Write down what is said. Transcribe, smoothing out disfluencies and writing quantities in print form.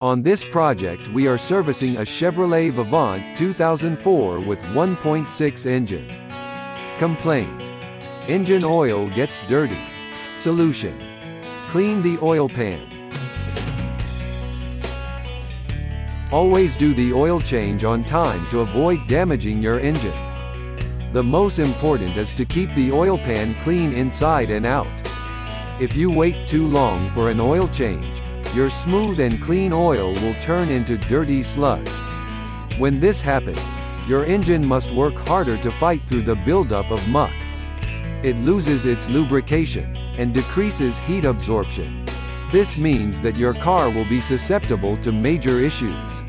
On this project we are servicing a Chevrolet Vivant 2004 with 1.6 engine. Complaint: engine oil gets dirty. Solution: clean the oil pan. Always do the oil change on time to avoid damaging your engine. The most important is to keep the oil pan clean inside and out. If you wait too long for an oil change, your smooth and clean oil will turn into dirty sludge. When this happens, your engine must work harder to fight through the buildup of muck. It loses its lubrication and decreases heat absorption. This means that your car will be susceptible to major issues.